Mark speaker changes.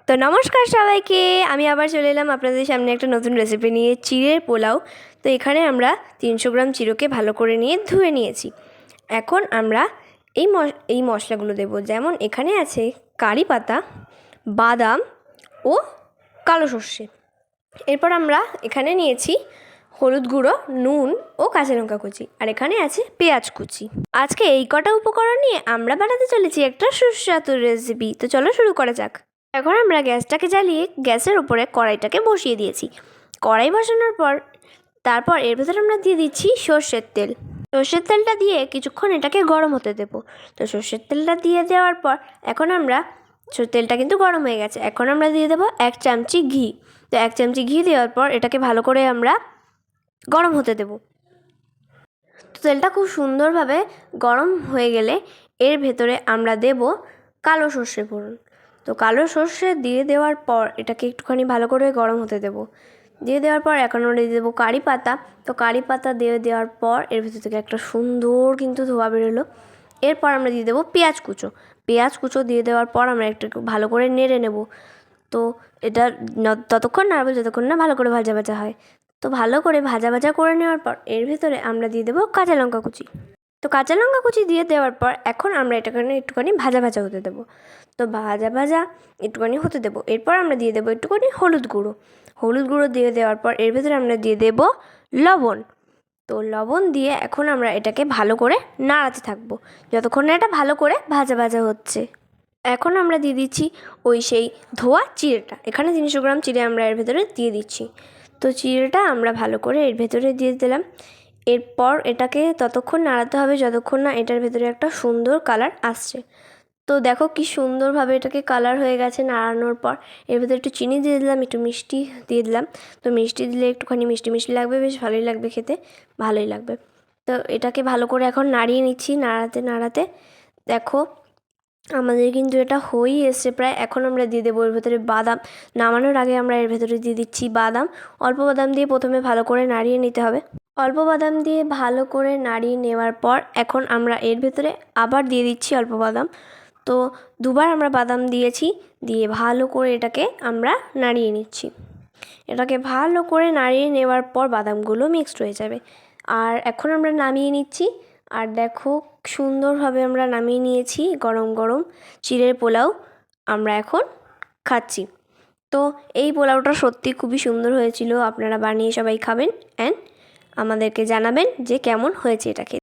Speaker 1: তো নমস্কার সবাইকে, আমি আবার চলে এলাম আপনাদের সামনে একটা নতুন রেসিপি নিয়ে, চিড়ের পোলাও। তো এখানে আমরা 300 গ্রাম চিড়োকে ভালো করে নিয়ে ধুয়ে নিয়েছি। এখন আমরা এই মশলাগুলো দেব, যেমন এখানে আছে কারি পাতা, বাদাম ও কালো সর্ষে। এরপর আমরা এখানে নিয়েছি হলুদ গুঁড়ো, নুন ও কাঁচা লঙ্কা কুচি, আর এখানে আছে পেঁয়াজ কুচি। আজকে এই কটা উপকরণ নিয়ে আমরা বানাতে চলেছি একটা সুস্বাদু রেসিপি। তো চলো শুরু করা যাক। এখন আমরা গ্যাসটাকে জ্বালিয়ে গ্যাসের উপরে কড়াইটাকে বসিয়ে দিয়েছি। কড়াই বসানোর পর তারপর এর ভেতরে আমরা দিয়ে দিচ্ছি সর্ষের তেল। সর্ষের তেলটা দিয়ে কিছুক্ষণ এটাকে গরম হতে দেবো। তো সর্ষের তেলটা দিয়ে দেওয়ার পর এখন আমরা, তেলটা কিন্তু গরম হয়ে গেছে, এখন আমরা দিয়ে দেবো 1 চামচি ঘি। তো 1 চামচি ঘি দেওয়ার পর এটাকে ভালো করে আমরা গরম হতে দেব। তো তেলটা খুব সুন্দরভাবে গরম হয়ে গেলে এর ভেতরে আমরা দেব কালো সর্ষে ফোড়ন। তো কালো সর্ষে দিয়ে দেওয়ার পর এটাকে একটুখানি ভালো করে গরম হতে দেব। দিয়ে দেওয়ার পর এখন আমরা দিয়ে দেবো কারি পাতা। তো কারি পাতা দিয়ে দেওয়ার পর এর ভেতর থেকে একটা সুন্দর কিন্তু ধোঁয়া বেরোলো। এরপর আমরা দিয়ে দেবো পেঁয়াজ কুচো। পেঁয়াজ কুচো দিয়ে দেওয়ার পর আমরা একটু ভালো করে নেড়ে নেব। তো এটা ততক্ষণ নাড়বো যতক্ষণ না ভালো করে ভাজা ভাজা হয়। তো ভালো করে ভাজা ভাজা করে নেওয়ার পর এর ভিতরে আমরা দিয়ে দেবো কাঁচা লঙ্কা কুচি। তো কাঁচা লঙ্কা কুচি দিয়ে দেওয়ার পর এখন আমরা এটাকে একটুখানি ভাজা ভাজা হতে দেবো। তো ভাজা ভাজা একটুখানি হতে দেবো। এরপর আমরা দিয়ে দেবো একটুখানি হলুদ গুঁড়ো। হলুদ গুঁড়ো দিয়ে দেওয়ার পর এর ভিতরে আমরা দিয়ে দেবো লবণ। তো লবণ দিয়ে এখন আমরা এটাকে ভালো করে নাড়াতে থাকবো যতক্ষণ না এটা ভালো করে ভাজা ভাজা হচ্ছে। এখন আমরা দিয়ে দিচ্ছি সেই ধোয়া চিড়েটা। এখানে 300 গ্রাম চিড়ে আমরা এর ভেতরে দিয়ে দিচ্ছি। তো চিড়েটা আমরা ভালো করে এর ভেতরে দিয়ে দিলাম। এরপর এটাকে ততক্ষণ নাড়াতে হবে যতক্ষণ না এটার ভেতরে একটা সুন্দর কালার আসছে। তো দেখো কি সুন্দরভাবে এটাকে কালার হয়ে গেছে নাড়ানোর পর। এর ভেতরে একটু চিনি দিয়ে দিলাম, একটু মিষ্টি দিয়ে দিলাম। তো মিষ্টি দিলে একটুখানি মিষ্টি মিষ্টি লাগবে, বেশ ভালোই লাগবে খেতে, ভালোই লাগবে। তো এটাকে ভালো করে এখন নাড়িয়ে নিচ্ছি। নাড়াতে নাড়াতে দেখো আমাদের কিন্তু এটা হয়েই এসছে প্রায়। এখন আমরা দিয়ে দেবো এর ভেতরে বাদাম। নামানোর আগে আমরা এর ভেতরে দিয়ে দিচ্ছি বাদাম। অল্প বাদাম দিয়ে প্রথমে ভালো করে নাড়িয়ে নিতে হবে। অল্প বাদাম দিয়ে ভালো করে নাড়িয়ে নেওয়ার পর এখন আমরা এর ভেতরে আবার দিয়ে দিচ্ছি অল্প বাদাম। তো দুবার আমরা বাদাম দিয়েছি, দিয়ে ভালো করে এটাকে আমরা নাড়িয়ে নিচ্ছি। এটাকে ভালো করে নাড়িয়ে নেওয়ার পর বাদামগুলো মিক্সড হয়ে যাবে। আর এখন আমরা নামিয়ে নিচ্ছি। আর দেখো সুন্দরভাবে আমরা নামিয়ে নিয়েছি গরম গরম চিড়ের পোলাও আমরা এখন খাচ্ছি। তো এই পোলাওটা সত্যি খুবই সুন্দর হয়েছিল। আপনারা বানিয়ে সবাই খাবেন অ্যান্ড আমাদেরকে জানাবেন যে কেমন হয়েছে এটা খেতে।